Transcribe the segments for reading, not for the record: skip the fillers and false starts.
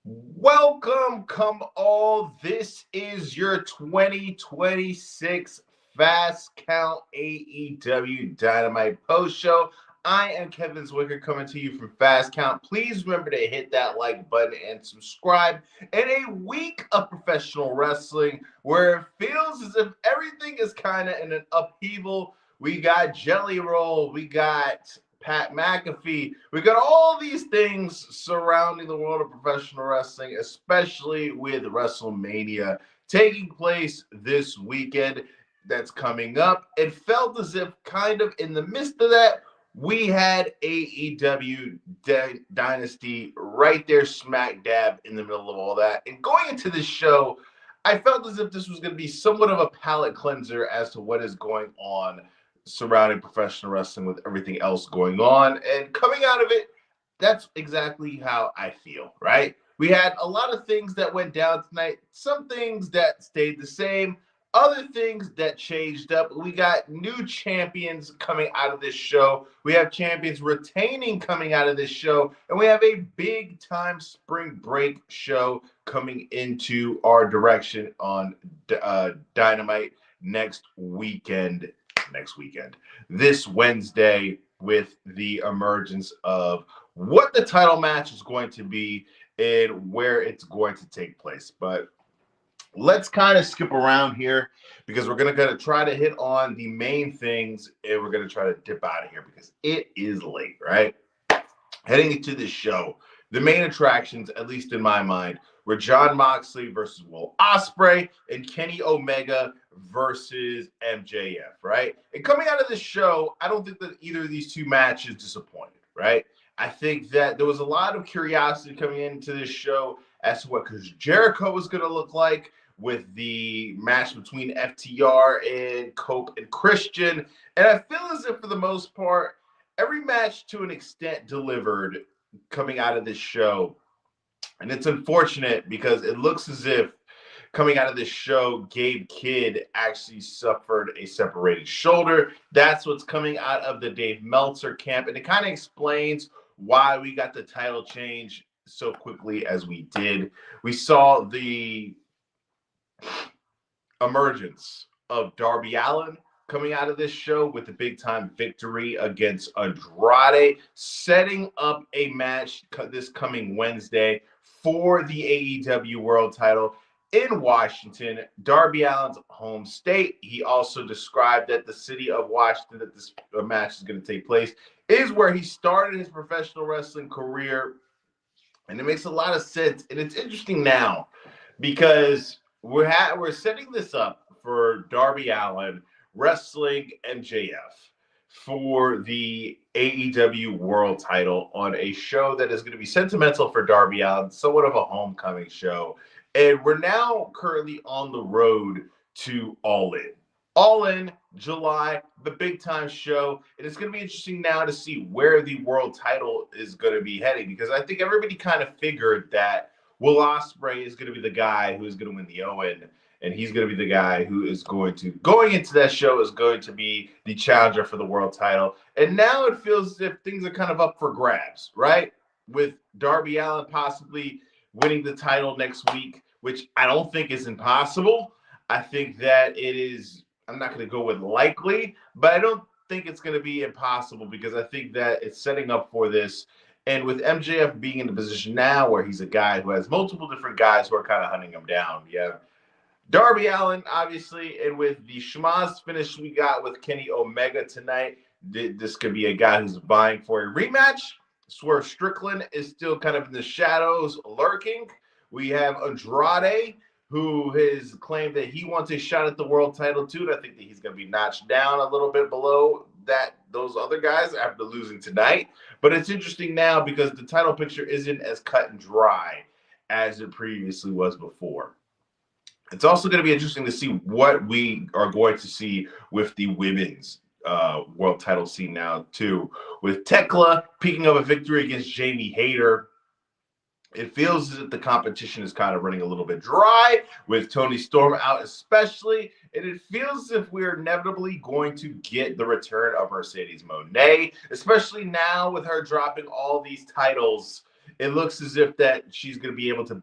Welcome, come all. This is your 2026 Fast Count AEW Dynamite Post Show. I am Kevin Zwicker coming to you from Fast Count. Please remember to hit that like button and subscribe. In a week of professional wrestling where it feels as if everything is kind of in an upheaval, we got Jelly Roll, we got Pat McAfee. We got all these things surrounding the world of professional wrestling, especially with WrestleMania taking place this weekend that's coming up. It felt as if, kind of in the midst of that, we had AEW Dynasty right there, smack dab in the middle of all that. And going into this show, I felt as if this was going to be somewhat of a palate cleanser as to what is going on surrounding professional wrestling with everything else going on. And coming out of it, that's exactly how I feel, right? We had a lot of things that went down tonight, some things that stayed the same, other things that changed up. We got new champions coming out of this show. We have champions retaining coming out of this show. And we have a big time spring break show coming into our direction on Dynamite this Wednesday, with the emergence of what the title match is going to be and where it's going to take place. But let's kind of skip around here because we're going to try to hit on the main things and we're going to try to dip out of here because it is late, right? Heading into this show, the main attractions, at least in my mind, were Jon Moxley versus Will Ospreay and Kenny Omega versus MJF, right? And coming out of this show, I don't think that either of these two matches disappointed, right? I think that there was a lot of curiosity coming into this show as to what Chris Jericho was going to look like with the match between FTR and Cope and Christian. And I feel as if, for the most part, every match to an extent delivered coming out of this show. And it's unfortunate because it looks as if coming out of this show, Gabe Kidd actually suffered a separated shoulder. That's what's coming out of the Dave Meltzer camp. And it kind of explains why we got the title change so quickly as we did. We saw the emergence of Darby Allin coming out of this show with a big time victory against Andrade, setting up a match this coming Wednesday for the AEW World title in Washington, Darby Allin's home state. He also described that the city of Washington that this match is going to take place is where he started his professional wrestling career. And it makes a lot of sense. And it's interesting now because we're setting this up for Darby Allin wrestling MJF for the AEW World title on a show that is going to be sentimental for Darby Allin, somewhat of a homecoming show. And we're now currently on the road to All In. All In, July, the big time show. And it's going to be interesting now to see where the world title is going to be heading, because I think everybody kind of figured that Will Ospreay is going to be the guy who is going to win the Owen. And he's going to be the guy who is going into that show, is going to be the challenger for the world title. And now it feels as if things are kind of up for grabs, right? With Darby Allin possibly winning the title next week, which I don't think is impossible. I think that it is, I'm not going to go with likely, but I don't think it's going to be impossible because I think that it's setting up for this. And with MJF being in the position now where he's a guy who has multiple different guys who are kind of hunting him down. Yeah. Darby Allin, obviously, and with the schmaz finish we got with Kenny Omega tonight, this could be a guy who's vying for a rematch. Swerve Strickland is still kind of in the shadows lurking. We have Andrade, who has claimed that he wants a shot at the world title too. And I think that he's going to be notched down a little bit below those other guys after losing tonight. But it's interesting now because the title picture isn't as cut and dry as it previously was before. It's also going to be interesting to see what we are going to see with the women's world title scene now, too. With Tekla picking up a victory against Jamie Hayter, it feels as if the competition is kind of running a little bit dry, with Toni Storm out especially. And it feels as if we're inevitably going to get the return of Mercedes Moné, especially now with her dropping all these titles it looks as if that she's going to be able to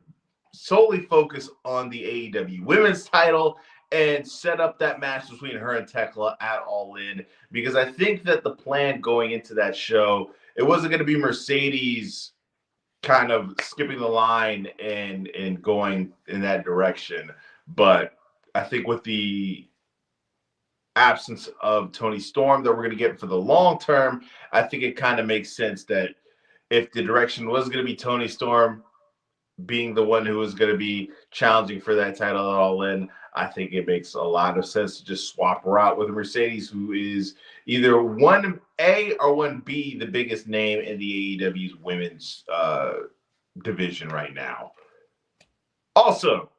solely focus on the AEW Women's title and set up that match between her and Tekla at All In, because I think that the plan going into that show, it wasn't going to be Mercedes kind of skipping the line and going in that direction. But I think with the absence of Toni Storm that we're going to get for the long term, I think it kind of makes sense that if the direction was going to be Toni Storm being the one who was going to be challenging for that title at All In, I think it makes a lot of sense to just swap her out with Mercedes, who is either 1A or 1B, the biggest name in the AEW's women's division right now. Also,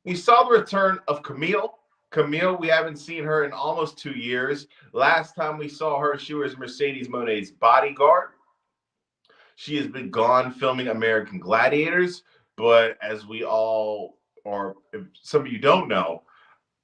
we saw the return of Camille. Camille, we haven't seen her in almost 2 years. Last time we saw her, she was Mercedes Moné's bodyguard. She has been gone filming American Gladiators, but as we all, or if some of you don't know,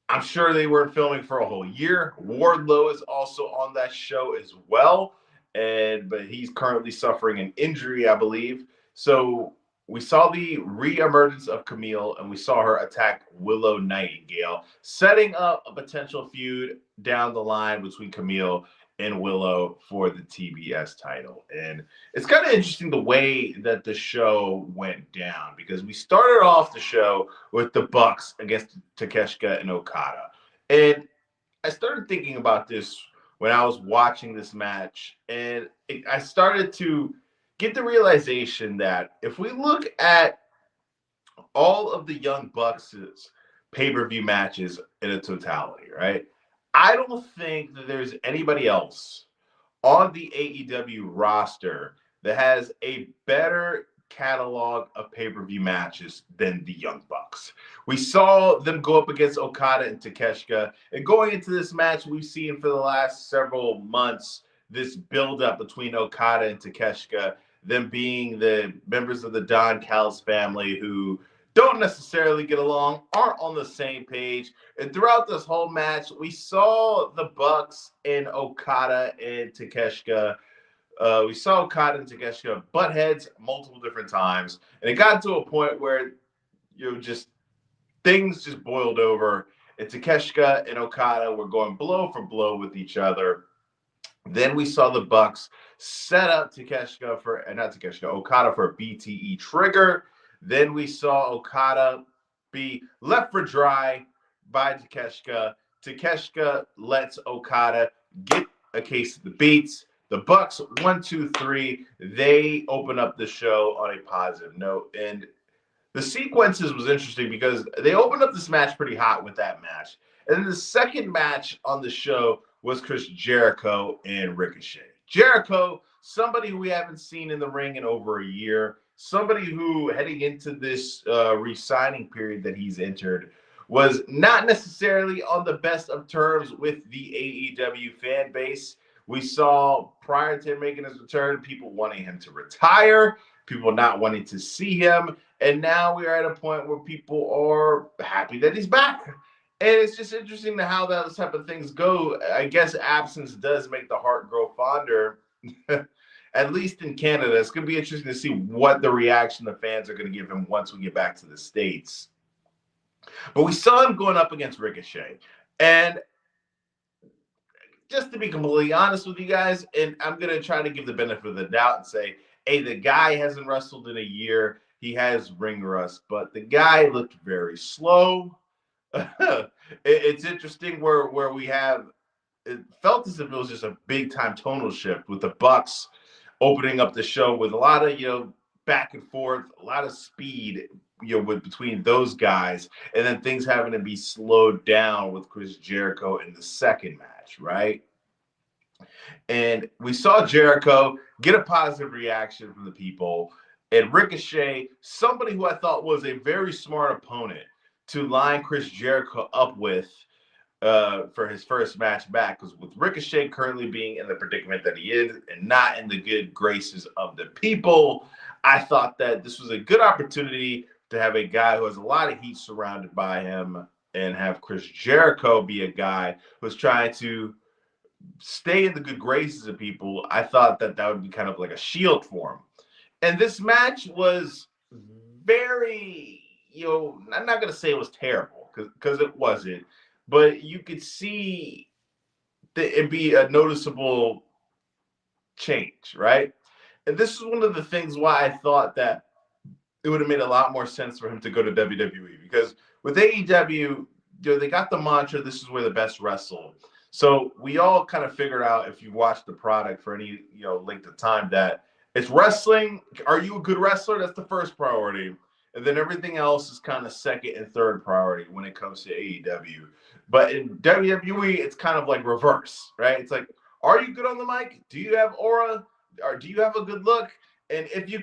I'm sure they weren't filming for a whole year. Wardlow is also on that show as well, but he's currently suffering an injury, I believe. So we saw the re-emergence of Camille, and we saw her attack Willow Nightingale, setting up a potential feud down the line between Camille and Willow for the TBS title. And it's kind of interesting the way that the show went down, because we started off the show with the Bucks against Takeshita and Okada. And I started thinking about this when I was watching this match, and I started to get the realization that if we look at all of the Young Bucks' pay-per-view matches in a totality, right? I don't think that there's anybody else on the AEW roster that has a better catalog of pay-per-view matches than the Young Bucks. We saw them go up against Okada and Takeshita, and going into this match, we've seen for the last several months this build-up between Okada and Takeshita, them being the members of the Don Callis family who don't necessarily get along, aren't on the same page. And throughout this whole match, we saw the Bucks and Okada and Takeshita. We saw Okada and Takeshita butt heads multiple different times. And it got to a point where things just boiled over. And Takeshita and Okada were going blow for blow with each other. Then we saw the Bucks set up Okada for a BTE trigger. Then we saw Okada be left for dry by Takeshita. Takeshita lets Okada get a case of the beats. The Bucks, 1, 2, 3, they open up the show on a positive note. And the sequences was interesting because they opened up this match pretty hot with that match. And then the second match on the show was Chris Jericho and Ricochet. Jericho, somebody we haven't seen in the ring in over a year, somebody who, heading into this re-signing period that he's entered, was not necessarily on the best of terms with the AEW fan base. We saw prior to him making his return, people wanting him to retire, people not wanting to see him, and now we are at a point where people are happy that he's back. And it's just interesting to how those type of things go. I guess absence does make the heart grow fonder. At least in Canada. It's going to be interesting to see what the reaction the fans are going to give him once we get back to the States. But we saw him going up against Ricochet. And just to be completely honest with you guys, and I'm going to try to give the benefit of the doubt and say, hey, the guy hasn't wrestled in a year. He has ring rust, but the guy looked very slow. It's interesting where we have, it felt as if it was just a big time tonal shift with the Bucks opening up the show with a lot of, back and forth, a lot of speed, between those guys, and then things having to be slowed down with Chris Jericho in the second match, right? And we saw Jericho get a positive reaction from the people, and Ricochet, somebody who I thought was a very smart opponent to line Chris Jericho up with for his first match back, because with Ricochet currently being in the predicament that he is and not in the good graces of the people, I thought that this was a good opportunity to have a guy who has a lot of heat surrounded by him and have Chris Jericho be a guy who's trying to stay in the good graces of people. I thought that would be kind of like a shield for him. And this match was very, I'm not gonna say it was terrible because it wasn't, but you could see that it'd be a noticeable change, right? And this is one of the things why I thought that it would have made a lot more sense for him to go to WWE, because with AEW, they got the mantra, this is where the best wrestle. So we all kind of figured out, if you watch the product for any length of time, that it's wrestling. Are you a good wrestler? That's the first priority. And then everything else is kind of second and third priority when it comes to AEW. But in WWE, it's kind of like reverse, right? It's like, are you good on the mic? Do you have aura? Or do you have a good look? And if you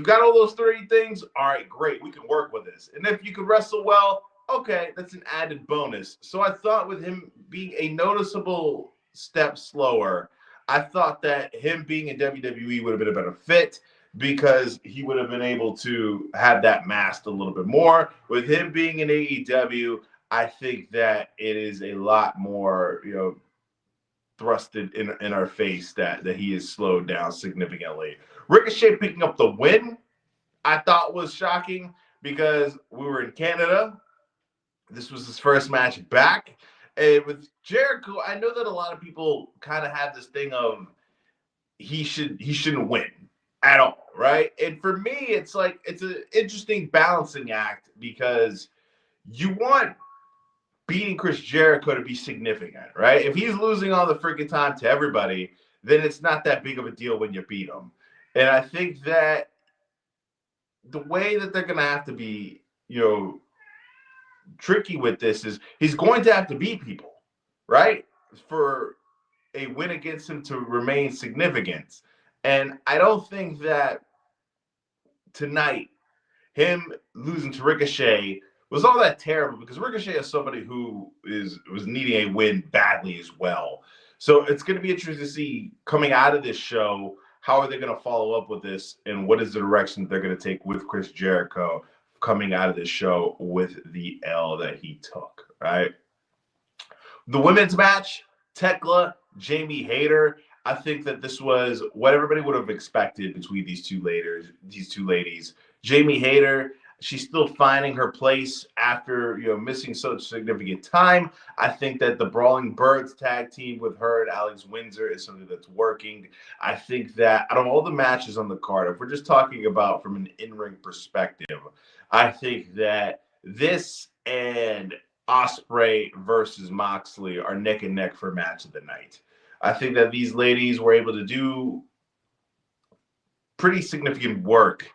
got all those three things, all right, great, we can work with this. And if you can wrestle well, okay, that's an added bonus. So I thought with him being a noticeable step slower, I thought that him being in WWE would have been a better fit, because he would have been able to have that masked a little bit more. With him being in AEW, I think that it is a lot more, thrusted in our face that he is slowed down significantly. Ricochet picking up the win, I thought was shocking, because we were in Canada. This was his first match back. And with Jericho, I know that a lot of people kind of have this thing of he shouldn't win at all, right? And for me, it's like it's an interesting balancing act, because you want beating Chris Jericho to be significant, right? If he's losing all the freaking time to everybody, then it's not that big of a deal when you beat him. And I think that the way that they're going to have to be, tricky with this is he's going to have to beat people, right? For a win against him to remain significant. And I don't think that tonight, him losing to Ricochet was all that terrible, because Ricochet is somebody who was needing a win badly as well. So it's going to be interesting to see, coming out of this show, how are they going to follow up with this, and what is the direction they're going to take with Chris Jericho coming out of this show with the L that he took, right? The women's match, Tekla, Jamie Hayter. I think that this was what everybody would have expected between these two ladies. Jamie Hayter, she's still finding her place after missing such significant time. I think that the Brawling Birds tag team with her and Alex Windsor is something that's working. I think that out of all the matches on the card, if we're just talking about from an in-ring perspective, I think that this and Ospreay versus Moxley are neck and neck for match of the night. I think that these ladies were able to do pretty significant work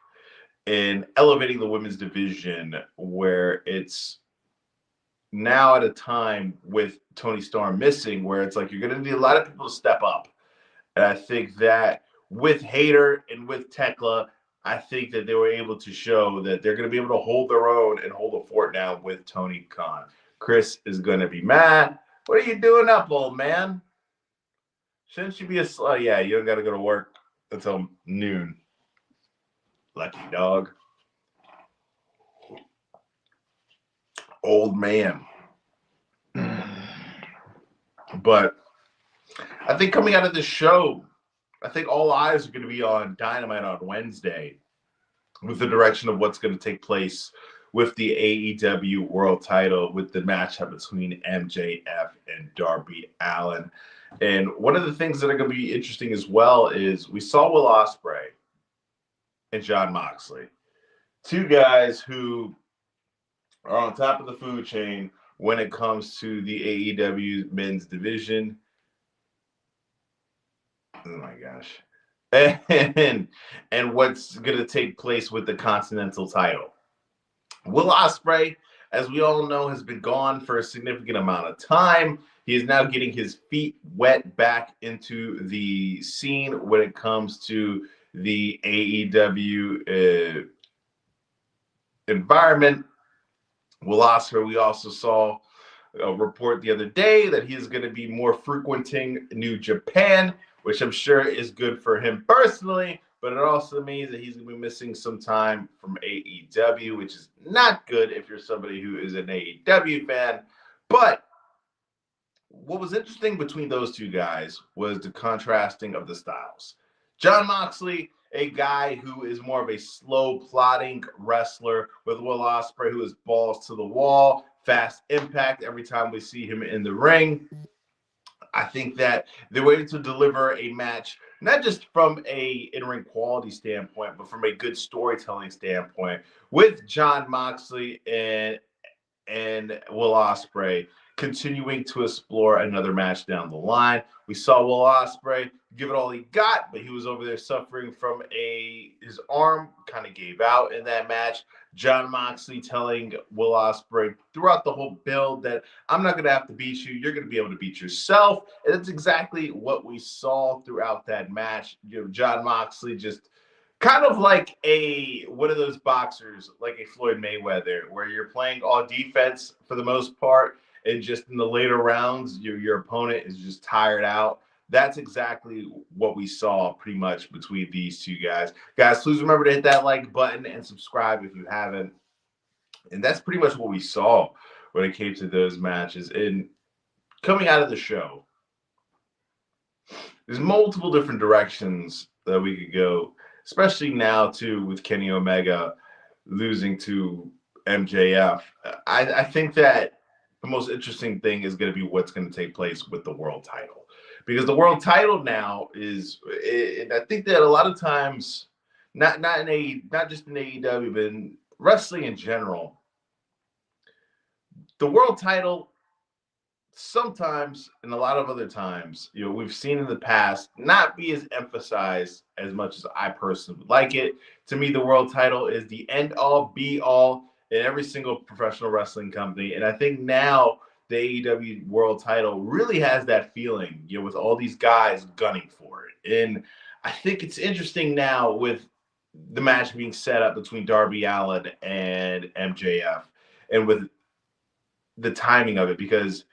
in elevating the women's division, where it's now at a time with Toni Storm missing, where it's like you're going to need a lot of people to step up. And I think that with Hayter and with Tekla, I think that they were able to show that they're going to be able to hold their own and hold a fort down with Tony Khan. Chris is going to be mad. What are you doing up, old man? Shouldn't you be yeah, you don't got to go to work until noon. Lucky dog. Old man. But I think coming out of this show, I think all eyes are going to be on Dynamite on Wednesday, with the direction of what's going to take place with the AEW World Title, with the matchup between MJF and Darby Allin. And one of the things that are going to be interesting as well is we saw Will Ospreay and Jon Moxley, two guys who are on top of the food chain when it comes to the AEW men's division. Oh my gosh. And what's going to take place with the Continental title. Will Ospreay, as we all know, has been gone for a significant amount of time. He is now getting his feet wet back into the scene when it comes to the AEW environment. Will Ospreay, we also saw a report the other day that he is going to be more frequenting New Japan, which I'm sure is good for him personally, but it also means that he's going to be missing some time from AEW, which is not good if you're somebody who is an AEW fan. But what was interesting between those two guys was the contrasting of the styles. Jon Moxley a guy who is more of a slow plotting wrestler, with Will Ospreay, who is balls to the wall, fast impact every time we see him in the ring. I think that they're waiting to deliver a match, not just from a in-ring quality standpoint, but from a good storytelling standpoint, with Jon Moxley and Will Ospreay continuing to explore another match down the line. We saw Will Ospreay give it all he got, but he was over there suffering from his arm kind of gave out in that match. Jon Moxley telling Will Ospreay throughout the whole build that I'm not going to have to beat you. You're going to be able to beat yourself. And that's exactly what we saw throughout that match. Jon Moxley just kind of like one of those boxers, like a Floyd Mayweather, where you're playing all defense for the most part, and just in the later rounds, your opponent is just tired out. That's exactly what we saw pretty much between these two guys. Guys, please remember to hit that like button and subscribe if you haven't. And that's pretty much what we saw when it came to those matches. And coming out of the show, there's multiple different directions that we could go, especially now, too, with Kenny Omega losing to MJF. I think that the most interesting thing is going to be what's going to take place with the world title. Because the world title now is, and I think that a lot of times, not just in AEW, but in wrestling in general, the world title sometimes, and a lot of other times, we've seen in the past not be as emphasized as much as I personally would like it. To me, the world title is the end all be all in every single professional wrestling company. And I think now the AEW world title really has that feeling, with all these guys gunning for it. And I think it's interesting now with the match being set up between Darby Allin and MJF, and with the timing of it, because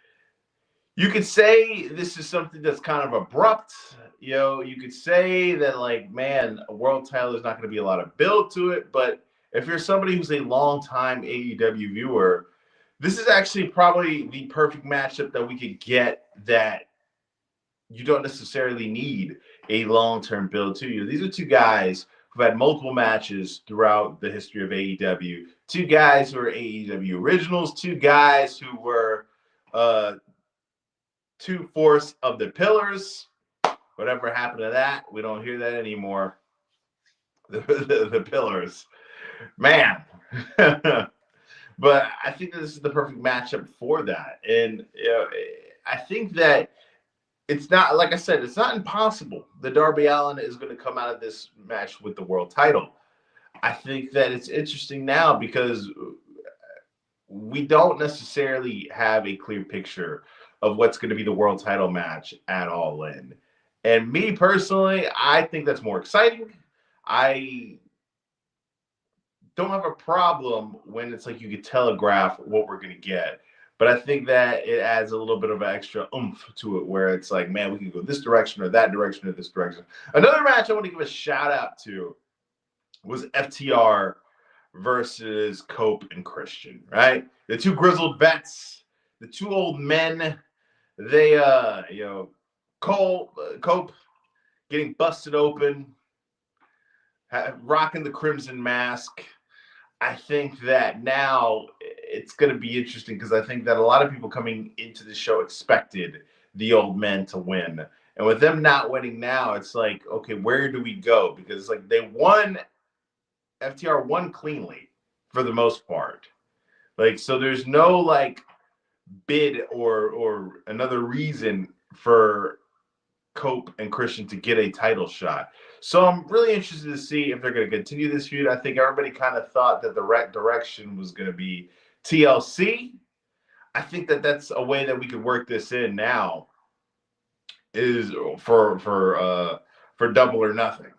you could say this is something that's kind of abrupt. You could say that, like, man, a world title is not going to be a lot of build to it. But if you're somebody who's a long-time AEW viewer, this is actually probably the perfect matchup that we could get, that you don't necessarily need a long-term build to you. These are two guys who've had multiple matches throughout the history of AEW. Two guys who are AEW originals. Two guys who were two-fourths of the pillars. Whatever happened to that? We don't hear that anymore. The pillars. Man. But I think that this is the perfect matchup for that. And I think that it's not, like I said, it's not impossible that Darby Allin is going to come out of this match with the world title. I think that it's interesting now because we don't necessarily have a clear picture of what's going to be the world title match at All In. And me personally, I think that's more exciting. I don't have a problem when it's like you could telegraph what we're going to get. But I think that it adds a little bit of an extra oomph to it, where it's like, man, we can go this direction or that direction or this direction. Another match I want to give a shout out to was FTR versus Cope and Christian, right? The two grizzled vets, the two old men. They, Cope getting busted open, rocking the crimson mask. I think that now it's going to be interesting, because I think that a lot of people coming into the show expected the old men to win. And with them not winning now, it's like, okay, where do we go? Because it's like FTR won cleanly for the most part. Like, so there's no like bid or another reason for Cope and Christian to get a title shot. So I'm really interested to see if they're going to continue this feud. I think everybody kind of thought that the right direction was going to be TLC. I think that that's a way that we could work this in now, is for Double or Nothing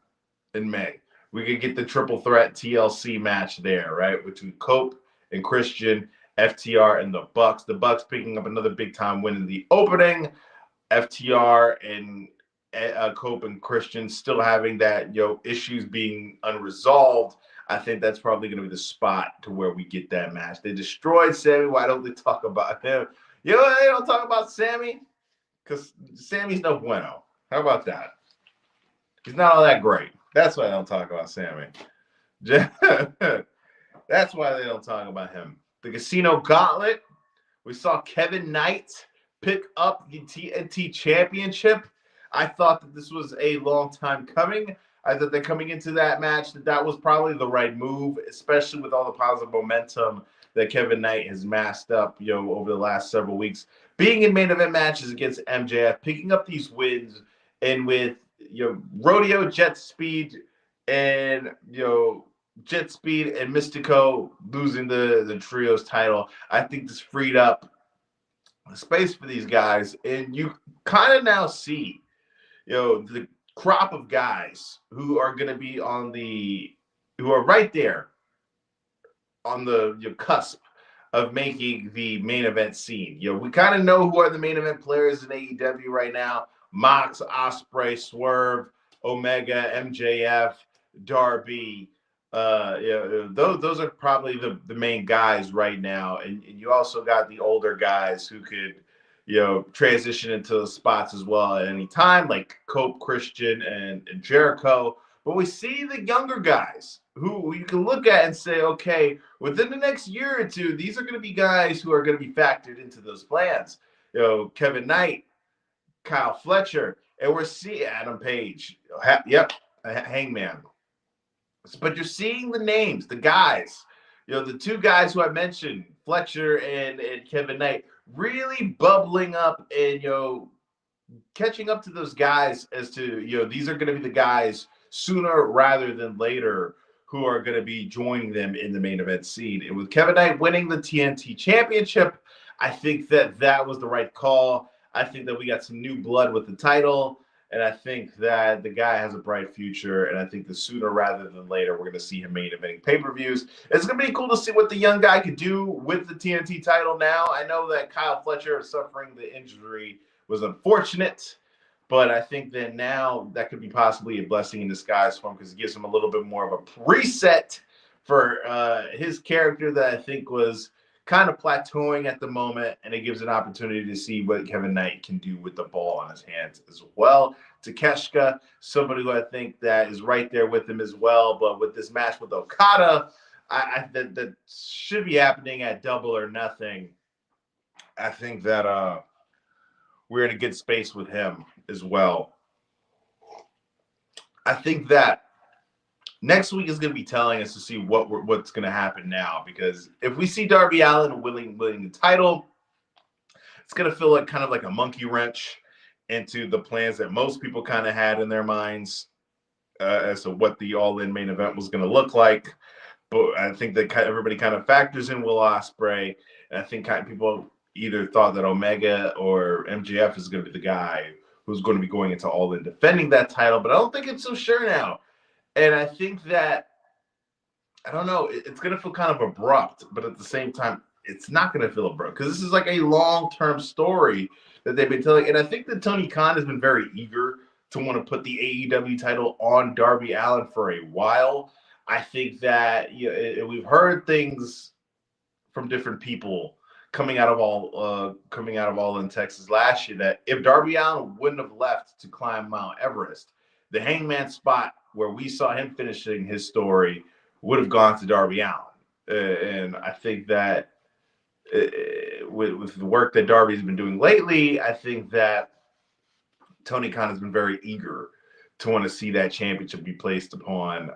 in May. We could get the triple threat TLC match there, right? Between Cope and Christian, FTR and the Bucks. The Bucks picking up another big time win in the opening. FTR and Cope and Christian still having that, issues being unresolved. I think that's probably going to be the spot to where we get that match. They destroyed Sammy. Why don't they talk about him? They don't talk about Sammy because Sammy's no bueno. How about that? He's not all that great. That's why they don't talk about Sammy. That's why they don't talk about him. The Casino Gauntlet. We saw Kevin Knight pick up the TNT Championship. I thought that this was a long time coming. I thought that coming into that match, that was probably the right move, especially with all the positive momentum that Kevin Knight has masked up, over the last several weeks. Being in main event matches against MJF, picking up these wins, and with Rodeo, Jet Speed, and Jet Speed and Mystico losing the trios title, I think this freed up space for these guys, and you kind of now see, the crop of guys who are going to be who are right there on the cusp of making the main event scene. We kind of know who are the main event players in AEW right now: Mox, Ospreay, Swerve, Omega, MJF, Darby. Those are probably the main guys right now, and you also got the older guys who could transition into the spots as well at any time, like Cope, Christian, and Jericho. But we see the younger guys who you can look at and say, okay, within the next year or two, these are going to be guys who are going to be factored into those plans. Kevin Knight, Kyle Fletcher, and we're seeing Adam Page. Hangman. But you're seeing the names, the guys, the two guys who I mentioned, Fletcher and Kevin Knight, really bubbling up and, catching up to those guys as to, these are going to be the guys sooner rather than later who are going to be joining them in the main event scene. And with Kevin Knight winning the TNT Championship, I think that was the right call. I think that we got some new blood with the title. And I think that the guy has a bright future. And I think the sooner rather than later, we're going to see him main eventing pay-per-views. It's going to be cool to see what the young guy could do with the TNT title now. I know that Kyle Fletcher suffering the injury was unfortunate, but I think that now that could be possibly a blessing in disguise for him, because it gives him a little bit more of a reset for his character that I think was kind of plateauing at the moment, and it gives an opportunity to see what Kevin Knight can do with the ball on his hands as well. Takeshita, somebody who I think that is right there with him as well, but with this match with Okada, that should be happening at Double or Nothing. I think that we're in a good space with him as well. I think that next week is going to be telling us to see what's going to happen now, because if we see Darby Allin winning the title, it's going to feel like kind of like a monkey wrench into the plans that most people kind of had in their minds as to what the All-In main event was going to look like. But I think that everybody kind of factors in Will Ospreay, and I think people either thought that Omega or MJF is going to be the guy who's going to be going into All-In defending that title, but I don't think it's so sure now. And I think that, I don't know, it's going to feel kind of abrupt, but at the same time, it's not going to feel abrupt, because this is like a long-term story that they've been telling. And I think that Tony Khan has been very eager to want to put the AEW title on Darby Allin for a while. I think that we've heard things from different people coming out of All in Texas last year that if Darby Allin wouldn't have left to climb Mount Everest, the Hangman spot where we saw him finishing his story would have gone to Darby Allin. And I think that with the work that Darby's been doing lately, I think that Tony Khan has been very eager to want to see that championship be placed upon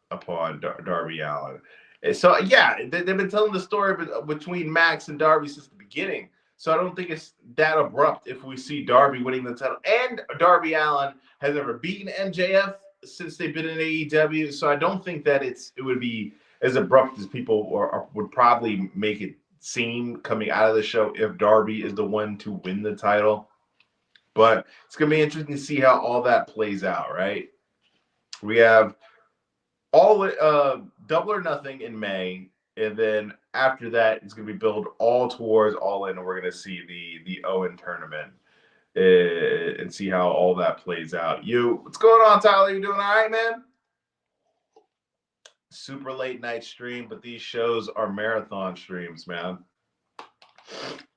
Darby Allin. And so, yeah, they've been telling the story between Max and Darby since the beginning. So I don't think it's that abrupt if we see Darby winning the title. And Darby Allin has never beaten MJF since they've been in AEW. So I don't think that it would be as abrupt as people would probably make it seem coming out of the show if Darby is the one to win the title. But it's going to be interesting to see how all that plays out, right? We have Double or Nothing in May, and then after that, it's going to be built all towards All In, and we're going to see the Owen tournament and see how all that plays out. What's going on, Tyler? You doing all right, man? Super late night stream, but these shows are marathon streams, man.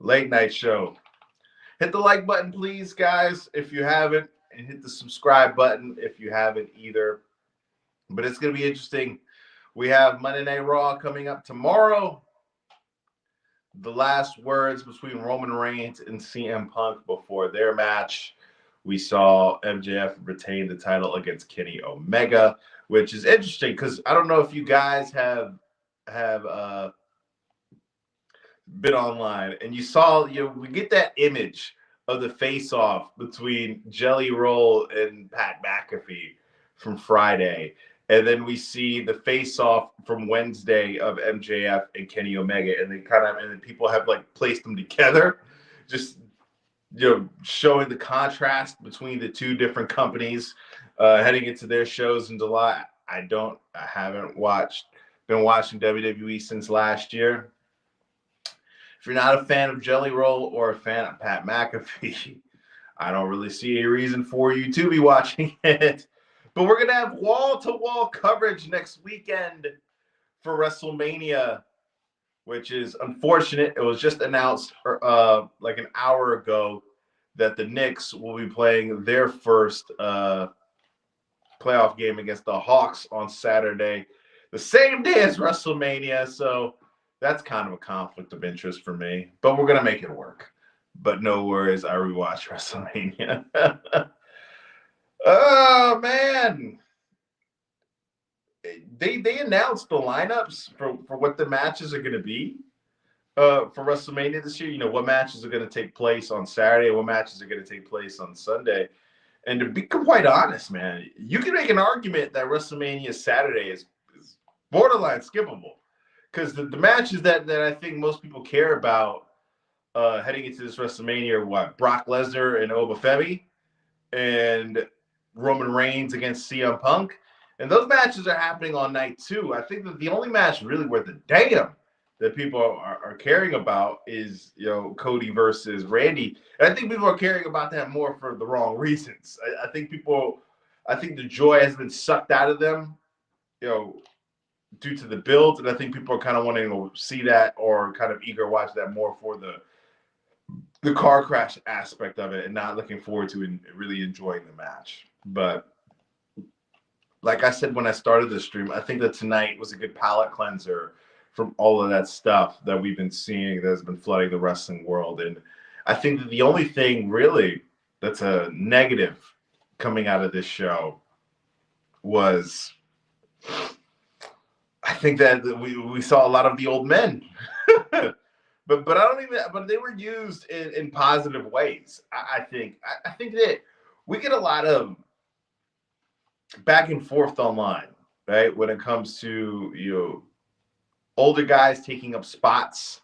Late night show. Hit the like button, please, guys, if you haven't, and hit the subscribe button if you haven't either. But it's going to be interesting. We have Monday Night Raw coming up tomorrow. The last words between Roman Reigns and CM Punk before their match. We saw MJF retain the title against Kenny Omega, which is interesting because I don't know if you guys have been online and you saw, we get that image of the face-off between Jelly Roll and Pat McAfee from Friday. And then we see the face-off from Wednesday of MJF and Kenny Omega, and then people have like placed them together, just showing the contrast between the two different companies heading into their shows in July. I haven't been watching WWE since last year. If you're not a fan of Jelly Roll or a fan of Pat McAfee, I don't really see a reason for you to be watching it. But we're going to have wall-to-wall coverage next weekend for WrestleMania, which is unfortunate. It was just announced like an hour ago that the Knicks will be playing their first playoff game against the Hawks on Saturday, the same day as WrestleMania. So that's kind of a conflict of interest for me, but we're going to make it work. But no worries, I rewatch WrestleMania. Oh, man. They announced the lineups for what the matches are going to be for WrestleMania this year. What matches are going to take place on Saturday, what matches are going to take place on Sunday. And to be quite honest, man, you can make an argument that WrestleMania Saturday is borderline skippable. Because the matches that I think most people care about heading into this WrestleMania are what? Brock Lesnar and Obafemi and Roman Reigns against CM Punk. And those matches are happening on night 2. I think that the only match really worth a damn that people are caring about is, Cody versus Randy. And I think people are caring about that more for the wrong reasons. I think the joy has been sucked out of them, due to the build. And I think people are kind of wanting to see that or kind of eager to watch that more for the car crash aspect of it and not looking forward to really enjoying the match. But like I said when I started the stream, I think that tonight was a good palate cleanser from all of that stuff that we've been seeing that has been flooding the wrestling world. And I think that the only thing really that's a negative coming out of this show was I think that we saw a lot of the old men. But they were used in positive ways. I think that we get a lot of back and forth online, right? When it comes to older guys taking up spots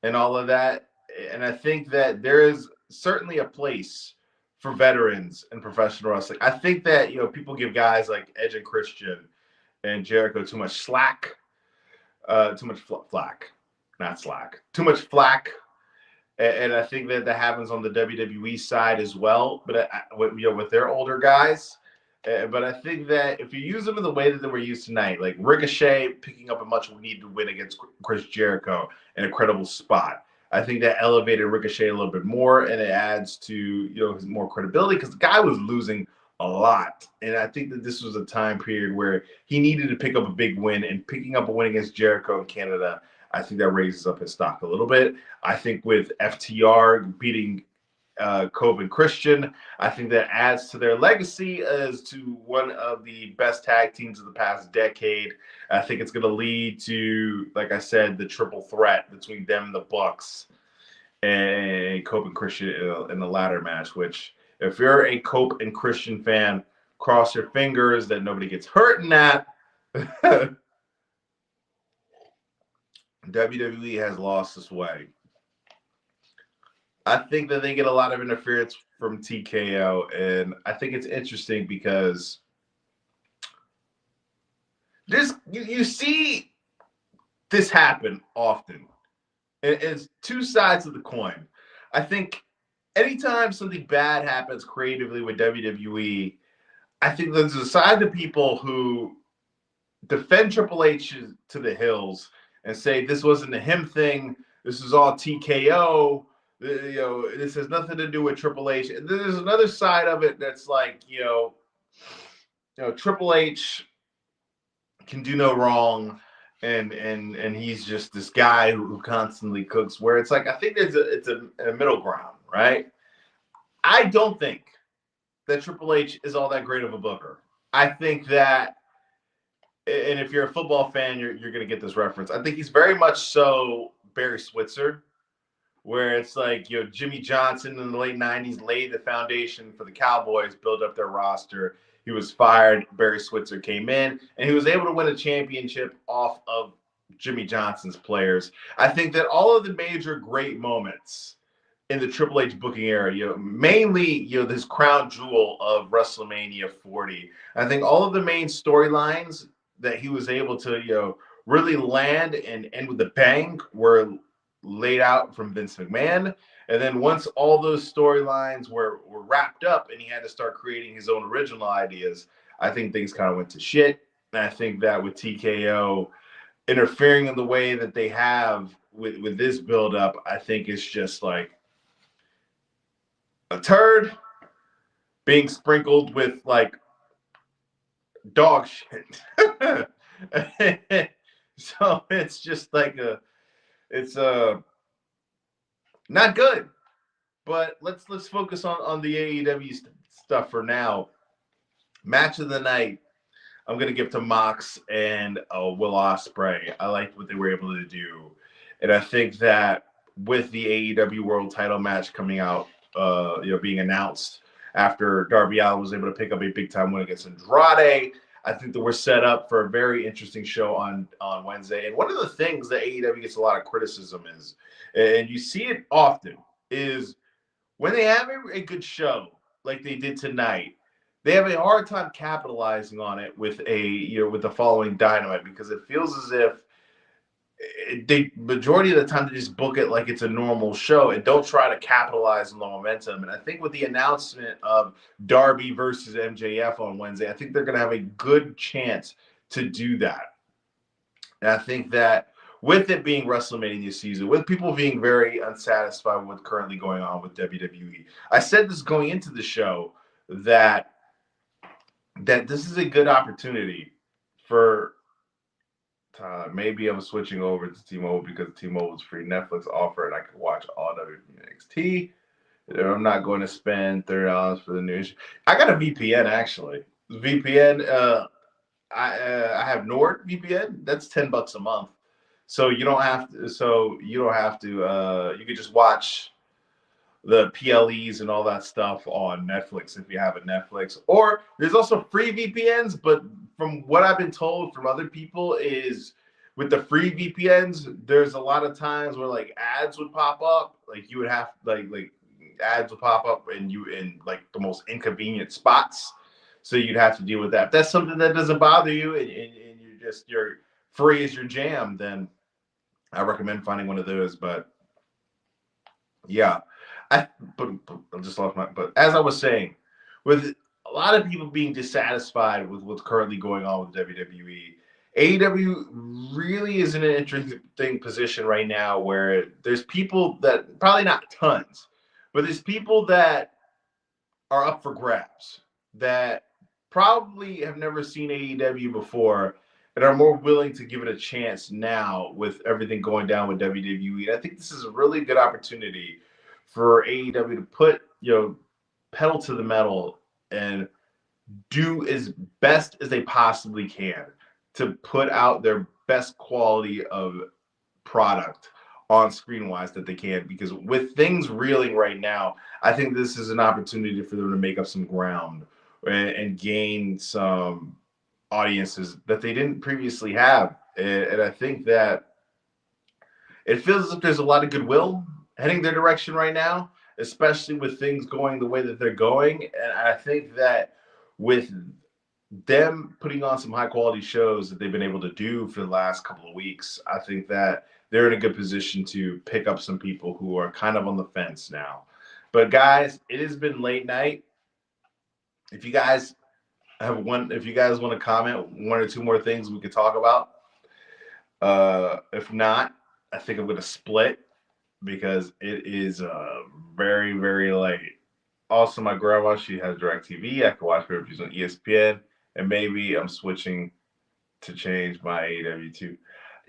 and all of that. And I think that there is certainly a place for veterans in professional wrestling. I think that people give guys like Edge and Christian and Jericho too much slack, too much flack, not slack, too much flack. And I think that happens on the WWE side as well, but with their older guys. But I think that if you use them in the way that they were used tonight, like Ricochet picking up a much-needed win against Chris Jericho in a credible spot, I think that elevated Ricochet a little bit more, and it adds to his more credibility because the guy was losing a lot. And I think that this was a time period where he needed to pick up a big win, and picking up a win against Jericho in Canada, I think that raises up his stock a little bit. I think with FTR beating Cobb and Christian, I think that adds to their legacy as to one of the best tag teams of the past decade. I think it's going to lead to, like I said, the triple threat between them and the Bucks and Cobb and Christian in the ladder match, which if you're a Cobb and Christian fan, cross your fingers that nobody gets hurt in that. WWE has lost its way. I think that they get a lot of interference from TKO, and I think it's interesting because you see this happen often. It's two sides of the coin. I think anytime something bad happens creatively with WWE, I think there's a side of people who defend Triple H to the hills and say this wasn't a him thing, this is all TKO. This has nothing to do with Triple H. And then there's another side of it that's like, Triple H can do no wrong, and he's just this guy who constantly cooks. Where it's like I think it's a middle ground, right? I don't think that Triple H is all that great of a booker. I think that, and if you're a football fan, you're going to get this reference. I think he's very much so Barry Switzer, where it's like, Jimmy Johnson in the late 90s laid the foundation for the Cowboys, build up their roster. He was fired. Barry Switzer came in, and he was able to win a championship off of Jimmy Johnson's players. I think that all of the major great moments in the Triple H booking era, mainly, this crown jewel of WrestleMania 40. I think all of the main storylines that he was able to, really land and end with a bang were laid out from Vince McMahon. And then once all those storylines were wrapped up and he had to start creating his own original ideas, I think things kind of went to shit. And I think that with TKO interfering in the way that they have with this buildup, I think it's just like a turd being sprinkled with like dog shit. So it's just like it's not good. But let's focus on the AEW stuff for now. Match of the night, I'm gonna give to Mox and Will Ospreay. I liked what they were able to do, and I think that with the AEW World Title match coming out, being announced after Darby Allin was able to pick up a big time win against Andrade, I think that we're set up for a very interesting show on Wednesday. And one of the things that AEW gets a lot of criticism is, and you see it often, is when they have a good show like they did tonight, they have a hard time capitalizing on it with with the following Dynamite, because it feels as if they majority of the time they just book it like it's a normal show and don't try to capitalize on the momentum. And I think with the announcement of Darby versus MJF on Wednesday, I think they're going to have a good chance to do that. And I think that with it being WrestleMania season, with people being very unsatisfied with what's currently going on with WWE, I said this going into the show that this is a good opportunity for maybe I'm switching over to T-Mobile because T-Mobile's free Netflix offer and I can watch all WWE NXT. I'm not going to spend $30 for the news. I got a VPN actually. VPN. I have NordVPN. That's $10 a month. So you don't have to. You could just watch the PLEs and all that stuff on Netflix if you have a Netflix. Or there's also free VPNs, but from what I've been told from other people is with the free VPNs, there's a lot of times where like ads would pop up. Like you would have like ads would pop up and you in like the most inconvenient spots. So you'd have to deal with that. If that's something that doesn't bother you and you're free as your jam, then I recommend finding one of those. But yeah. I just lost my. But as I was saying, with a lot of people being dissatisfied with what's currently going on with WWE, AEW really is in an interesting position right now where there's people that probably not tons, but there's people that are up for grabs that probably have never seen AEW before and are more willing to give it a chance now with everything going down with WWE. And I think this is a really good opportunity for AEW to put, pedal to the metal and do as best as they possibly can to put out their best quality of product on screen wise that they can. Because with things reeling right now, I think this is an opportunity for them to make up some ground and gain some audiences that they didn't previously have. And I think that it feels as if there's a lot of goodwill heading their direction right now, especially with things going the way that they're going. And I think that with them putting on some high quality shows that they've been able to do for the last couple of weeks, I think that they're in a good position to pick up some people who are kind of on the fence now. But guys, it has been late night. If you guys want to comment one or two more things we could talk about. If not, I think I'm going to split because it is very, very late. Also, my grandma, she has DirecTV. I can watch her if she's on ESPN. And maybe I'm switching to change my AEW too.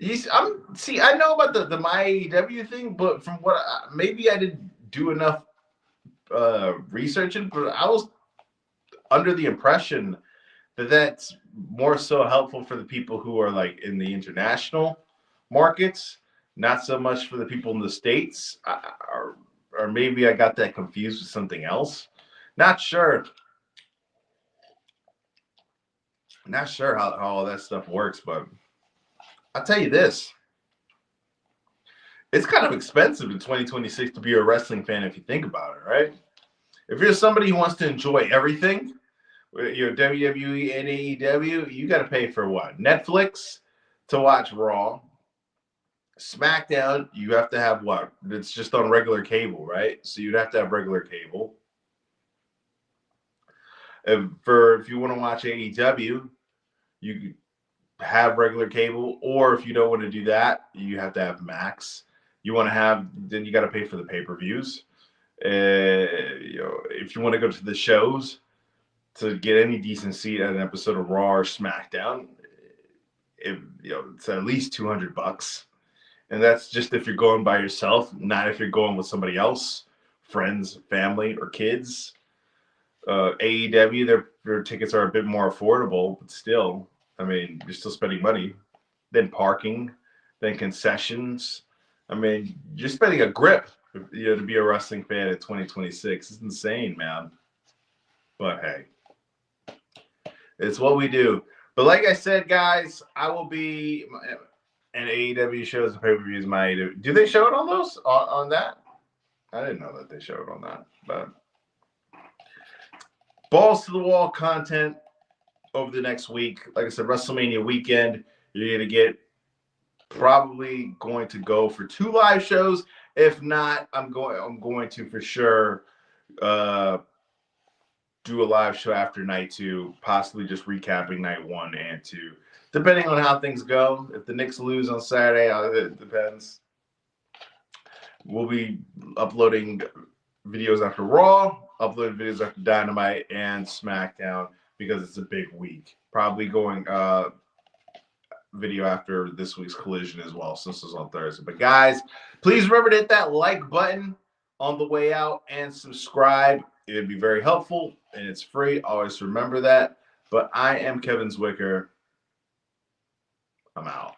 I know about the my AEW thing, but from what maybe I didn't do enough researching, but I was under the impression that that's more so helpful for the people who are like in the international markets, not so much for the people in the States. Or maybe I got that confused with something else. Not sure. Not sure how all that stuff works, but I'll tell you this. It's kind of expensive in 2026 to be a wrestling fan if you think about it, right? If you're somebody who wants to enjoy everything, WWE and AEW, you got to pay for what? Netflix to watch Raw. SmackDown, you have to have what? It's just on regular cable, right? So you'd have to have regular cable. If you want to watch AEW, you have regular cable, or if you don't want to do that, you have to have Max. You want to have, then you got to pay for the pay-per-views. If you want to go to the shows to get any decent seat at an episode of Raw or SmackDown, it's at least $200, and that's just if you're going by yourself, not if you're going with somebody else, friends, family, or kids. AEW, their tickets are a bit more affordable, but still, I mean, you're still spending money. Then parking, then concessions. I mean, you're spending a grip, to be a wrestling fan in 2026. It's insane, man. But hey, it's what we do. But like I said, guys, I will be in AEW shows and pay-per-views. Do they show it on those? On that? I didn't know that they showed on that. But balls to the wall content over the next week. Like I said, WrestleMania weekend, you're going to get probably going to go for 2 live shows. If not, I'm going to for sure do a live show after night 2, possibly just recapping night 1 and 2, depending on how things go. If the Knicks lose on Saturday, it depends. We'll be uploading videos after Raw, uploading videos after Dynamite and SmackDown because it's a big week. Probably going video after this week's Collision as well, since it's on Thursday. But guys, please remember to hit that like button on the way out and subscribe. It would be very helpful, and it's free. Always remember that. But I am Kevin Zwicker. I'm out.